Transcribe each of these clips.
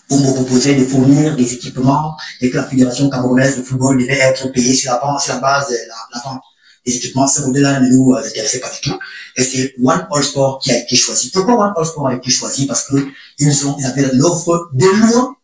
Pour me proposer de fournir des équipements et que la Fédération camerounaise de football devait être payée sur la base de la vente des équipements. Ce modèle-là ne nous intéressait pas du tout. Et c'est One All Sport qui a été choisi. Pourquoi One All Sport a été choisi? Parce que ils avaient l'offre de loin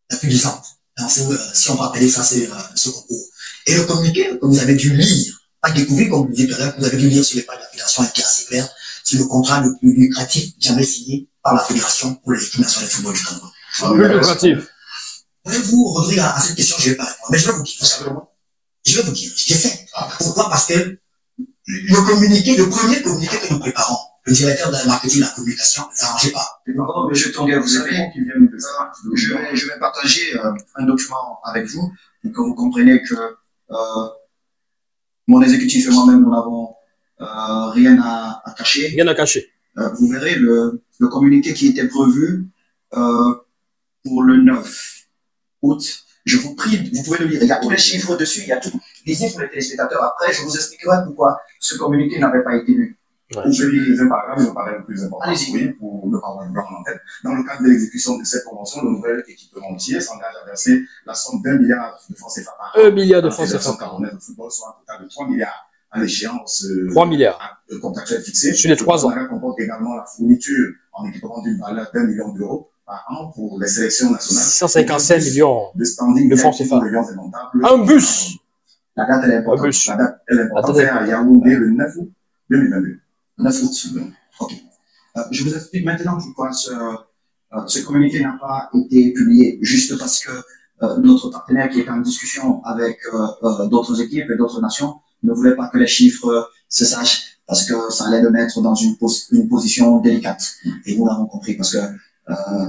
la plus puissante. Si on peut appeler ça ce concours. Et le communiqué que vous avez dû lire, pas découvrir comme vous disiez tout à l'heure, que vous avez dû lire sur les pages de la Fédération qui est assez clair, c'est le contrat le plus lucratif jamais signé par la Fédération pour l'équipe nationale de football du Cameroun. Plus lucratif. Vous, Rodrigue, à cette question, je vais pas répondre. Mais je vais vous dire, j'ai fait. Pourquoi? Parce que le premier communiqué que nous préparons, le directeur de la marketing et de la communication, ne s'arrangeait pas. Pardon, monsieur Tonga, vous savez, je vais partager un document avec vous pour que vous compreniez que mon exécutif et moi-même, nous n'avons rien à cacher. Rien à cacher. Vous verrez le communiqué qui était prévu pour le 9 août. Je vous prie, vous pouvez le lire. Il y a tous les chiffres dessus, il y a tout. Lisez pour les téléspectateurs. Après, je vous expliquerai pourquoi ce communiqué n'avait pas été lu. Ouais. Je vais lire un paragraphe, mais le paragraphe le plus important. Oui, pour ne pas avoir le blanc en tête. Dans le cadre de l'exécution de cette convention, le nouvel équipementier s'engage à verser la somme d'1 milliard de francs CFA par an. 1 milliard de francs CFA par an. De football, soit un total de 3 milliards à l'échéance 3 milliards contractuelle fixée. Sur les 3 ans. Le comporte également la fourniture en équipement d'une valeur d'1 million d'euros par an pour les sélections nationales. 655 millions de francs CFA. Un bus. La date, elle est importante. La date, elle est importante. C'est à Yaoundé le 9 août 2022. 9 août. Ok. Je vous explique maintenant pourquoi ce communiqué n'a pas été publié, juste parce que notre partenaire qui est en discussion avec d'autres équipes et d'autres nations ne voulait pas que les chiffres se sachent, parce que ça allait le mettre dans une position délicate. Et nous l'avons compris, parce que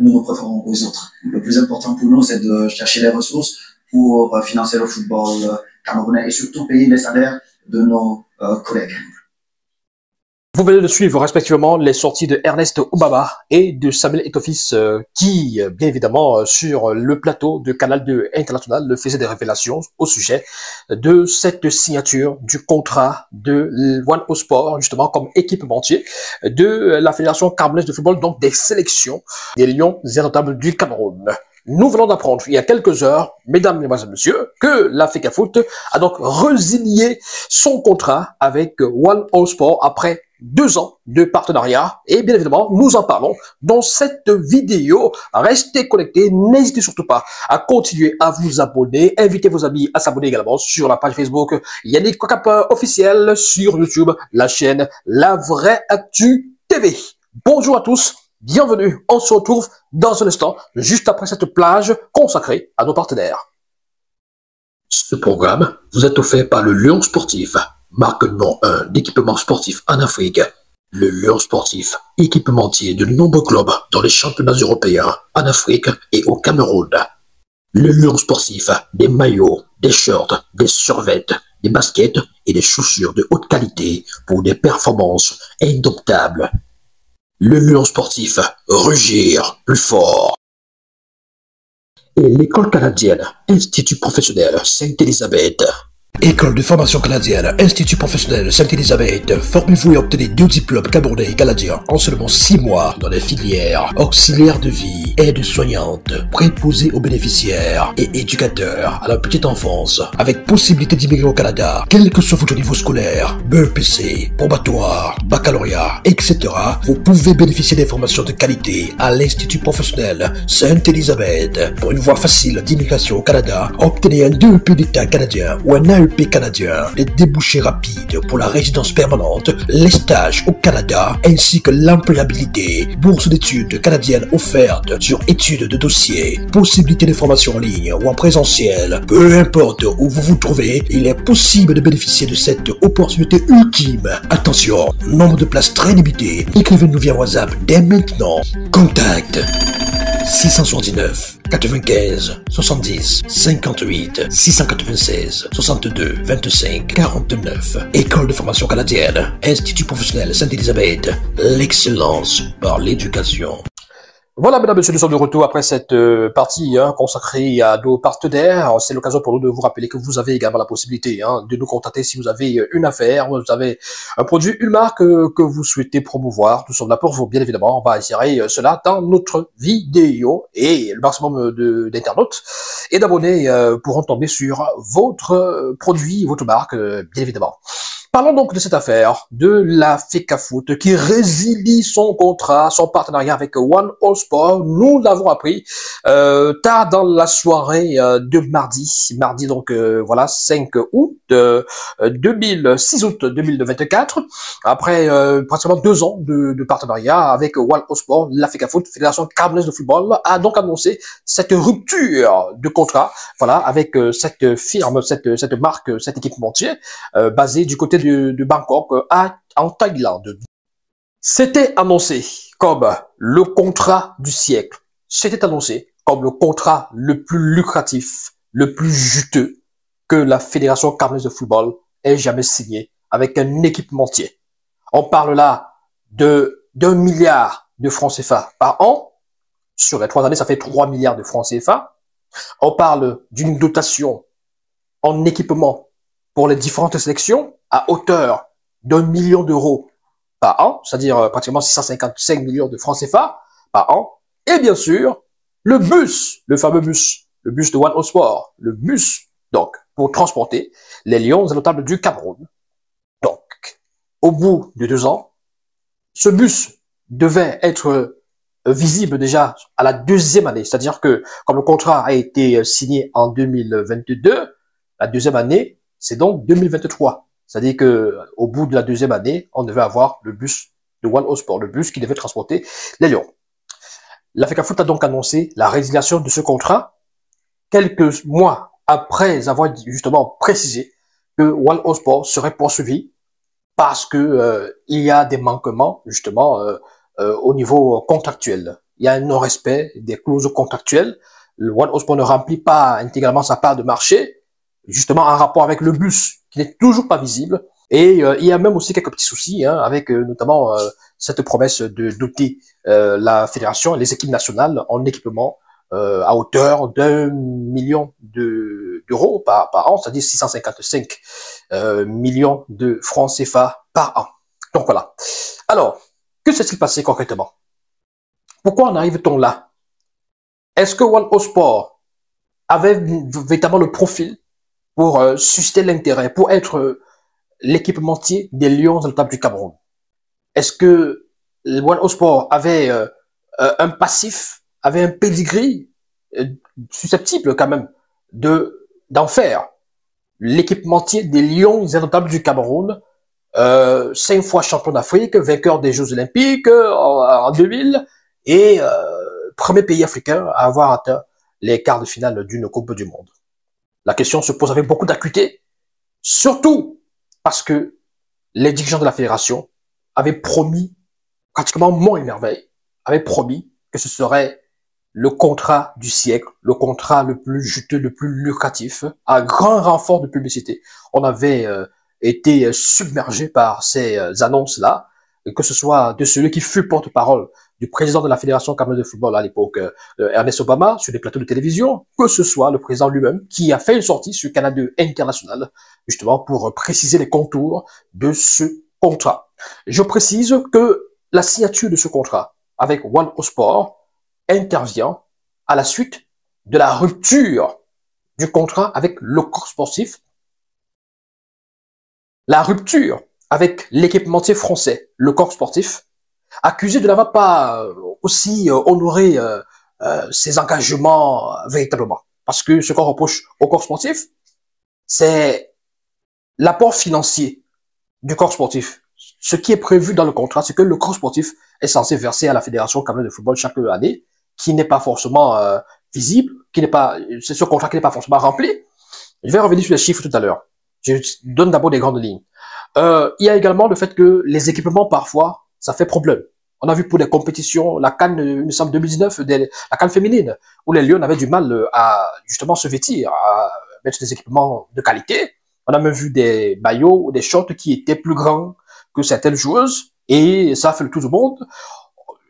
nous préférons aux autres. Le plus important pour nous, c'est de chercher les ressources pour financer le football camerounais et surtout payer les salaires de nos collègues. Vous venez de suivre respectivement les sorties de Ernest Obama et de Samuel Eto'o qui, bien évidemment, sur le plateau de Canal 2 International, faisaient des révélations au sujet de cette signature du contrat de One All Sport, justement, comme équipementier de la Fédération camerounaise de football, donc des sélections des Lions indomptables du Cameroun. Nous venons d'apprendre il y a quelques heures, mesdames, mesdemoiselles, messieurs, que la FECAFOOT a donc résilié son contrat avec One All Sport après 2 ans de partenariat. Et bien évidemment, nous en parlons dans cette vidéo. Restez connectés, n'hésitez surtout pas à continuer à vous abonner. Invitez vos amis à s'abonner également sur la page Facebook Yannick Kokap officiel, sur YouTube, la chaîne La Vraie Actu TV. Bonjour à tous. Bienvenue, on se retrouve dans un instant, juste après cette plage consacrée à nos partenaires. Ce programme vous est offert par le Lion Sportif, marque numéro 1 d'équipement sportif en Afrique. Le Lion Sportif, équipementier de nombreux clubs dans les championnats européens, en Afrique et au Cameroun. Le Lion Sportif, des maillots, des shorts, des survêtements, des baskets et des chaussures de haute qualité pour des performances indomptables. Le Lion Sportif, rugir plus fort. Et l'école canadienne, Institut professionnel Sainte-Élisabeth. École de formation canadienne, Institut professionnel Sainte-Élisabeth. Formez-vous et obtenez 2 diplômes camerounais et canadiens en seulement 6 mois dans les filières auxiliaires de vie, aide-soignante, préposés aux bénéficiaires et éducateurs à la petite enfance, avec possibilité d'immigrer au Canada, quel que soit votre niveau scolaire, BEPC, probatoire, baccalauréat, etc. Vous pouvez bénéficier des formations de qualité à l'Institut professionnel Sainte-Élisabeth. Pour une voie facile d'immigration au Canada, obtenez un DEP d'État canadien ou un AEP canadien, les débouchés rapides pour la résidence permanente, les stages au Canada, ainsi que l'employabilité, bourse d'études canadiennes offertes sur études de dossier, possibilité de formation en ligne ou en présentiel, peu importe où vous vous trouvez, il est possible de bénéficier de cette opportunité ultime. Attention, nombre de places très limité, écrivez-nous via WhatsApp dès maintenant. Contact 679 95 70 58 696 62 25 49. École de formation canadienne, Institut professionnel Sainte-Élisabeth, l'excellence par l'éducation. Voilà, mesdames, messieurs, nous sommes de retour après cette partie consacrée à nos partenaires. C'est l'occasion pour nous de vous rappeler que vous avez également la possibilité de nous contacter si vous avez une affaire, vous avez un produit, une marque que vous souhaitez promouvoir. Nous sommes là pour vous, bien évidemment. On va gérer cela dans notre vidéo et le maximum d'internautes et d'abonnés pourront tomber sur votre produit, votre marque, bien évidemment. Parlons donc de cette affaire de la FECAFOOT qui résilie son contrat, son partenariat avec One All Sport. Nous l'avons appris tard dans la soirée de mardi donc voilà 5 août 6 août 2024. Après pratiquement 2 ans de partenariat avec One All Sport, la FECAFOOT, Fédération Camerounaise de football, a donc annoncé cette rupture de contrat, voilà, avec cette firme, cette marque, cet équipementier basé du côté de Bangkok en Thaïlande. C'était annoncé comme le contrat du siècle. C'était annoncé comme le contrat le plus lucratif, le plus juteux que la Fédération camerounaise de football ait jamais signé avec un équipementier. On parle là d'1 milliard de francs CFA par an. Sur les 3 années, ça fait 3 milliards de francs CFA. On parle d'une dotation en équipement pour les différentes sélections à hauteur d'1 million d'euros par an, c'est-à-dire pratiquement 655 millions de francs CFA par an. Et bien sûr, le bus, le fameux bus, le bus de One All Sport, le bus, donc, pour transporter les Lions indomptables du Cameroun. Donc, au bout de 2 ans, ce bus devait être visible déjà à la 2e année, c'est-à-dire que comme le contrat a été signé en 2022, la 2e année, c'est donc 2023. C'est-à-dire que au bout de la 2e année, on devait avoir le bus de One All Sport, le bus qui devait transporter les Lions. La FECAFOOT a donc annoncé la résiliation de ce contrat quelques mois après avoir justement précisé que One All Sport serait poursuivi parce que il y a des manquements justement au niveau contractuel. Il y a un non-respect des clauses contractuelles. Le One All Sport ne remplit pas intégralement sa part de marché, justement en rapport avec le bus qui n'est toujours pas visible. Et il y a même aussi quelques petits soucis avec notamment cette promesse de doter la fédération et les équipes nationales en équipement à hauteur d'1 million d'euros par an, c'est-à-dire 655 millions de francs CFA par an. Donc voilà. Alors, que s'est-il passé concrètement? Pourquoi en arrive-t-on là? Est-ce que One All Sport avait véritablement le profil pour susciter l'intérêt, pour être l'équipementier des Lions indomptables du Cameroun? Est-ce que One All Sport avait un passif, avait un pedigree susceptible quand même d'en faire l'équipementier des Lions indomptables du Cameroun, 5 fois champion d'Afrique, vainqueur des Jeux Olympiques en 2000 et premier pays africain à avoir atteint les quarts de finale d'une Coupe du Monde? La question se pose avec beaucoup d'acuité, surtout parce que les dirigeants de la fédération avaient promis, pratiquement mont et merveille, avaient promis que ce serait le contrat du siècle, le contrat le plus juteux, le plus lucratif, à grand renfort de publicité. On avait été submergé par ces annonces-là, que ce soit de celui qui fut porte-parole du président de la Fédération camerounaise de football à l'époque, Ernest Obama, sur des plateaux de télévision, que ce soit le président lui-même qui a fait une sortie sur Canal 2 International, justement pour préciser les contours de ce contrat. Je précise que la signature de ce contrat avec One All Sport intervient à la suite de la rupture du contrat avec le corps sportif, la rupture avec l'équipementier français, le corps sportif, accusé de n'avoir pas aussi honoré ses engagements véritablement. Parce que ce qu'on reproche au corps sportif, c'est l'apport financier du corps sportif. Ce qui est prévu dans le contrat, c'est que le corps sportif est censé verser à la Fédération camerounaise de football chaque année, qui n'est pas forcément visible, c'est ce contrat qui n'est pas forcément rempli. Je vais revenir sur les chiffres tout à l'heure. Je donne d'abord des grandes lignes. Il y a également le fait que les équipements, parfois, ça fait problème. On a vu pour des compétitions, la CAN, il me semble, 2019, la CAN féminine, où les Lions avaient du mal à, justement, se vêtir, à mettre des équipements de qualité. On a même vu des maillots ou des shorts qui étaient plus grands que certaines joueuses, et ça a fait le tour du monde.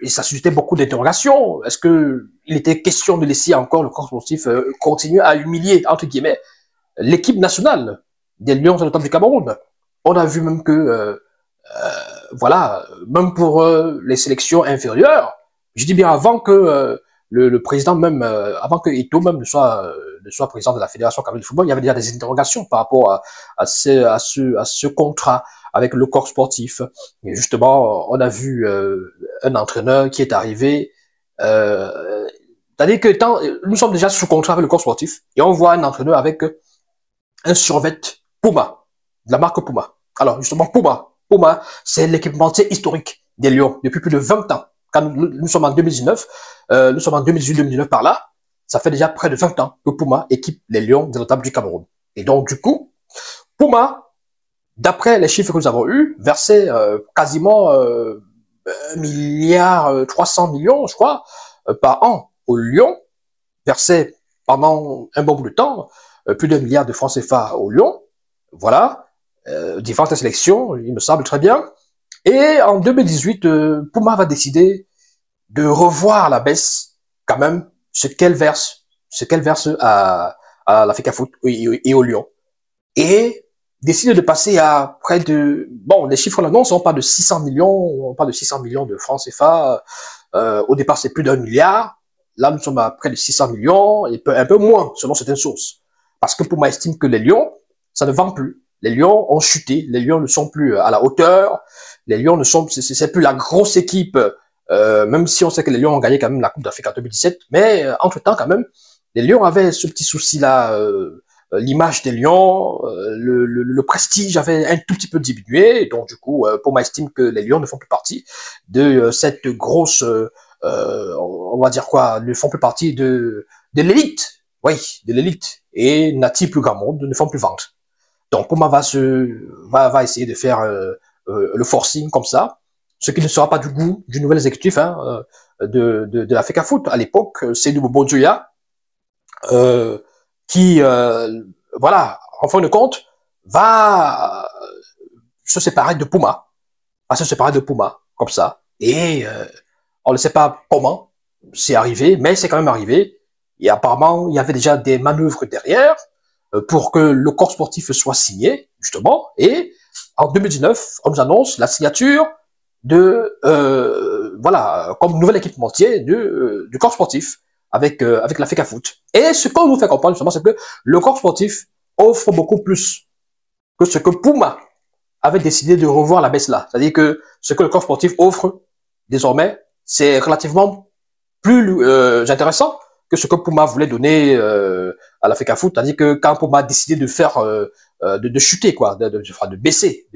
et ça suscitait beaucoup d'interrogations. Est-ce que il était question de laisser encore le corps sportif continuer à humilier, entre guillemets, l'équipe nationale des Lions de du Cameroun? On a vu même que, voilà, même pour les sélections inférieures, je dis bien avant que le président même, avant que Eto'o même ne soit président de la Fédération camerounaise de football, il y avait déjà des interrogations par rapport à ce contrat avec le corps sportif. Et justement, on a vu un entraîneur qui est arrivé, c'est-à-dire que nous sommes déjà sous contrat avec le corps sportif et on voit un entraîneur avec un survêt Puma, de la marque Puma. Alors justement, Puma, c'est l'équipementier historique des Lions depuis plus de 20 ans. Quand nous sommes en 2019, nous sommes en 2018-2019 par là, ça fait déjà près de 20 ans que Puma équipe les Lions des Notables du Cameroun. Et donc du coup, Puma, d'après les chiffres que nous avons eus, versait quasiment 1,3 milliard, je crois, par an aux Lions, versait pendant un bon bout de temps plus d'1 milliard de francs CFA aux Lions. Voilà, différentes sélections, il me semble très bien. Et en 2018, Puma va décider de revoir à la baisse quand même ce qu'elle verse à la FECAFOOT et au Lions. Et décide de passer à près de, bon, les chiffres là non sont pas de 600 millions, on parle de 600 millions de francs CFA. Au départ, c'est plus d'1 milliard. Là, nous sommes à près de 600 millions et un peu moins selon certaines sources. Parce que Puma estime que les Lions, ça ne vend plus. Les Lions ont chuté, les Lions ne sont plus à la hauteur, les Lions ne sont, c'est plus la grosse équipe, même si on sait que les Lions ont gagné quand même la Coupe d'Afrique en 2017, mais entre-temps quand même, les Lions avaient ce petit souci-là, l'image des Lions, le prestige avait un tout petit peu diminué, donc du coup, Puma estime que les Lions ne font plus partie de cette grosse, on va dire quoi, ne font plus partie de l'élite, oui, de l'élite, et n'attirent plus grand monde, ne font plus vendre. Donc Puma va essayer de faire le forcing comme ça, ce qui ne sera pas du goût du nouvel exécutif de la FECAFOOT. À l'époque, c'est Bobo Dioya qui, voilà, en fin de compte, va se séparer de Puma, comme ça. Et on ne sait pas comment c'est arrivé, mais c'est quand même arrivé. Et apparemment, il y avait déjà des manœuvres derrière pour que le corps sportif soit signé, justement. Et en 2019, on nous annonce la signature de, voilà, comme nouvel équipementier du corps sportif avec la FECAFOOT. Et ce qu'on nous fait comprendre, justement, c'est que le corps sportif offre beaucoup plus que ce que Puma avait décidé de revoir la baisse là. C'est-à-dire que ce que le corps sportif offre, désormais, c'est relativement plus intéressant que ce que Puma voulait donner à la FECAFOOT. C'est-à-dire que quand Puma a décidé de faire, de chuter, quoi, de baisser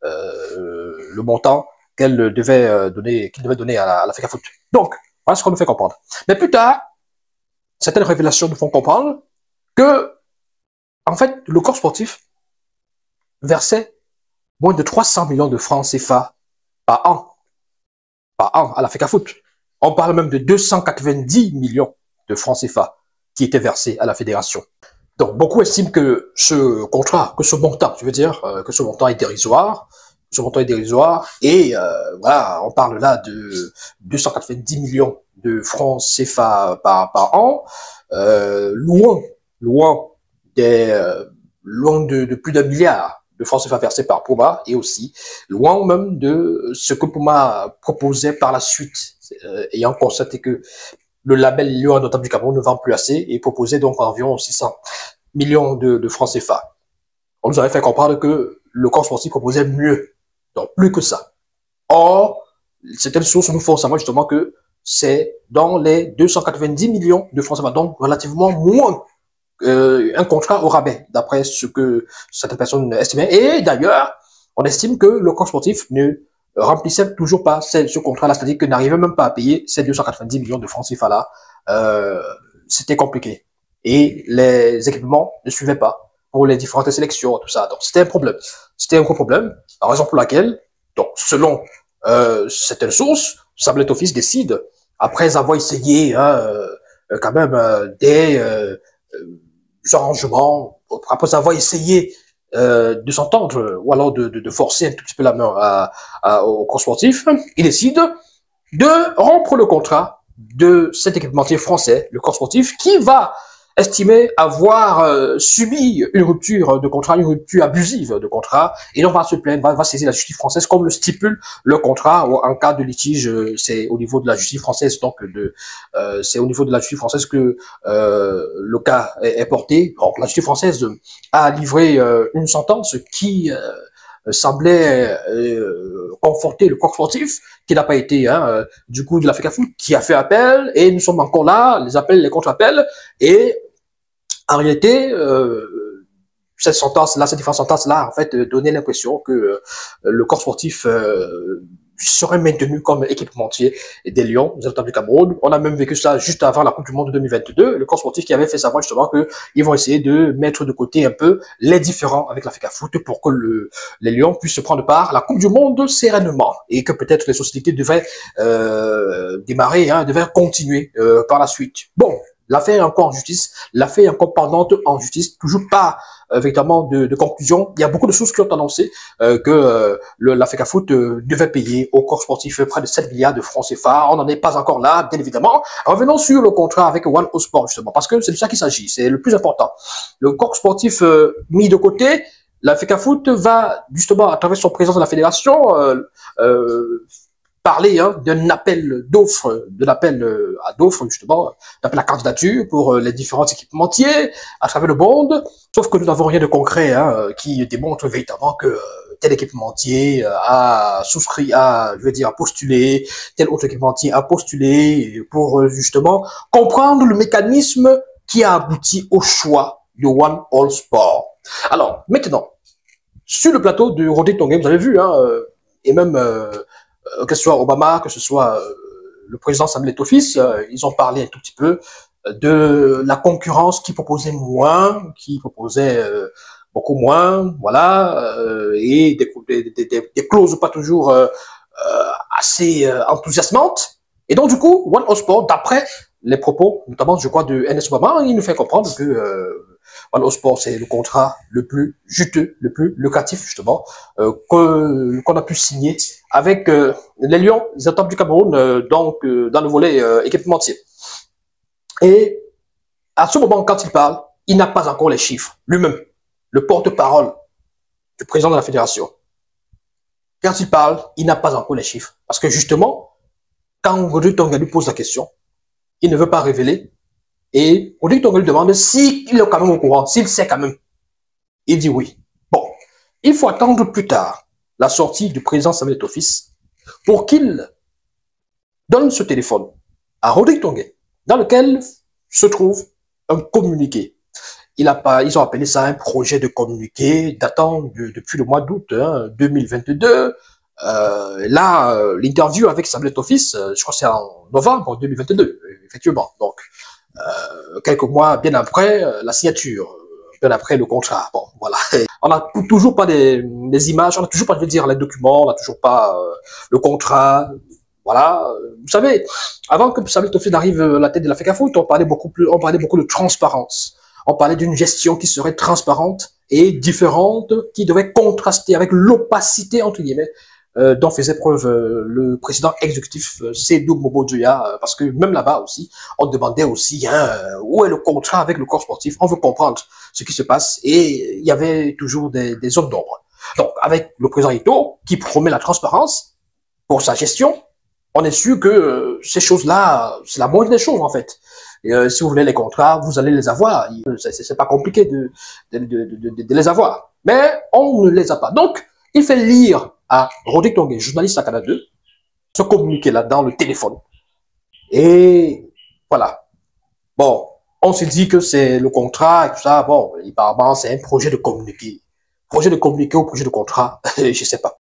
le montant qu'il devait donner à la FECAFOOT. Donc, voilà ce qu'on nous fait comprendre. Mais plus tard, certaines révélations nous font comprendre que, en fait, le corps sportif versait moins de 300 millions de francs CFA par an à la FECAFOOT. On parle même de 290 millions de francs CFA qui étaient versés à la fédération. Donc, beaucoup estiment que ce contrat, que ce montant, je veux dire, que ce montant est dérisoire, et voilà, on parle là de 290 millions de francs CFA par an, loin de plus d'1 milliard de francs CFA versés par Puma, et aussi loin même de ce que Puma proposait par la suite, ayant constaté que le label Lions Indomptables du Cameroun ne vend plus assez et proposait donc environ 600 millions de francs CFA. On nous avait fait comprendre que le corps sportif proposait mieux, donc plus que ça. Or, certaines sources nous font savoir justement que c'est dans les 290 millions de francs CFA, donc relativement moins un contrat au rabais, d'après ce que certaines personnes estimaient. Et d'ailleurs, on estime que le corps sportif ne remplissait toujours pas ce contrat-là, c'est-à-dire que n'arrivait même pas à payer ces 290 millions de francs CFA-là. C'était compliqué. Et les équipements ne suivaient pas pour les différentes sélections, tout ça. Donc, c'était un problème. C'était un gros problème. La raison pour laquelle, donc, selon certaines sources, Samuel Eto'o décide, après avoir essayé quand même des arrangements, après avoir essayé de s'entendre ou alors de forcer un tout petit peu la main au corps sportif, il décide de rompre le contrat de cet équipementier français, le corps sportif, qui va estimer avoir subi une rupture de contrat, une rupture abusive de contrat, et donc va se plaindre, va saisir la justice française comme le stipule le contrat. En cas de litige, c'est au niveau de la justice française, donc c'est au niveau de la justice française que le cas est porté. Donc la justice française a livré une sentence qui semblait conforter le corps sportif, qui n'a pas été du coup de la FECAFOOT, qui a fait appel, et nous sommes encore là, les appels, les contre-appels, et en réalité, cette sentence-là, cette différente sentence-là, en fait, donnait l'impression que le corps sportif serait maintenu comme équipementier des Lions, des Étoiles du Cameroun. On a même vécu ça juste avant la Coupe du Monde de 2022. Le corps sportif qui avait fait savoir justement que ils vont essayer de mettre de côté un peu les différends avec la FECAFOOT pour que les Lions puissent prendre part à la Coupe du Monde sereinement, et que peut-être les sociétés devraient démarrer, devraient continuer par la suite. Bon. L'affaire est encore en justice, l'affaire est encore pendante en justice, toujours pas véritablement de conclusion. Il y a beaucoup de sources qui ont annoncé que la FECAFOOT devait payer au corps sportif près de 7 milliards de francs CFA. On n'en est pas encore là, bien évidemment. Revenons sur le contrat avec One All Sport, justement, parce que c'est de ça qu'il s'agit, c'est le plus important. Le corps sportif mis de côté, la FECAFOOT va justement, à travers son président de la fédération, parler d'un appel d'offres, de l'appel à d'offres justement, d'appel à candidature pour les différents équipementiers à travers le monde. Sauf que nous n'avons rien de concret qui démontre véritablement que tel équipementier a souscrit, a postulé, tel autre équipementier a postulé pour justement comprendre le mécanisme qui a abouti au choix de One All Sport. Alors maintenant, sur le plateau de Rodrigue Tongué, vous avez vu, et même que ce soit Obama, que ce soit le président Samuel Eto'o-Fils, ils ont parlé un tout petit peu de la concurrence qui proposait moins, qui proposait beaucoup moins, voilà, et des clauses pas toujours assez enthousiasmantes. Et donc du coup, One All Sport, d'après les propos, notamment je crois de NS Obama, il nous fait comprendre que One All Sport, c'est le contrat le plus juteux, le plus lucratif justement qu'on a pu signer avec les Lions, les Étoiles du Cameroun, donc dans le volet équipementier. Et à ce moment, quand il parle, il n'a pas encore les chiffres. Lui-même, le porte-parole du président de la fédération, quand il parle, il n'a pas encore les chiffres. Parce que justement, quand Rodrigue Tongué lui pose la question, il ne veut pas révéler. Et Rodrigue Tongué lui demande s'il est quand même au courant, s'il sait quand même. Il dit oui. Bon, il faut attendre plus tard la sortie du président Samuel Eto'o-Fils pour qu'il donne ce téléphone à Rodrigue Tongué, dans lequel se trouve un communiqué. Ils ont appelé ça un projet de communiqué datant depuis le mois d'août 2022. L'interview avec Samuel Eto'o-Fils, je crois que c'est en novembre 2022, effectivement. Donc, quelques mois bien après la signature, bien après le contrat. Bon, voilà. On n'a toujours pas des images, on n'a toujours pas, je veux dire, les documents, on n'a toujours pas le contrat. Voilà. Vous savez, avant que Samuel Eto'o-Fils n'arrive à la tête de la FECAFOOT, on parlait beaucoup de transparence. On parlait d'une gestion qui serait transparente et différente, qui devait contraster avec l'opacité, entre guillemets, dont faisait preuve le président exécutif Seydou Mobo-Dioya, parce que même là-bas aussi, on demandait aussi où est le contrat avec le corps sportif, on veut comprendre ce qui se passe, et il y avait toujours des zones d'ombre. Donc, avec le président Eto'o, qui promet la transparence pour sa gestion, on est sûr que ces choses-là, c'est la moindre des choses, en fait. Et, si vous voulez les contrats, vous allez les avoir. C'est pas compliqué de les avoir. Mais on ne les a pas. Donc, il fait lire à Rodrigue Tongué, journaliste à Canal 2, ce communiqué-là dans le téléphone. Et voilà. Bon, on se dit que c'est le contrat et tout ça. Bon, apparemment, c'est un projet de communiqué. Projet de communiqué ou projet de contrat, je sais pas.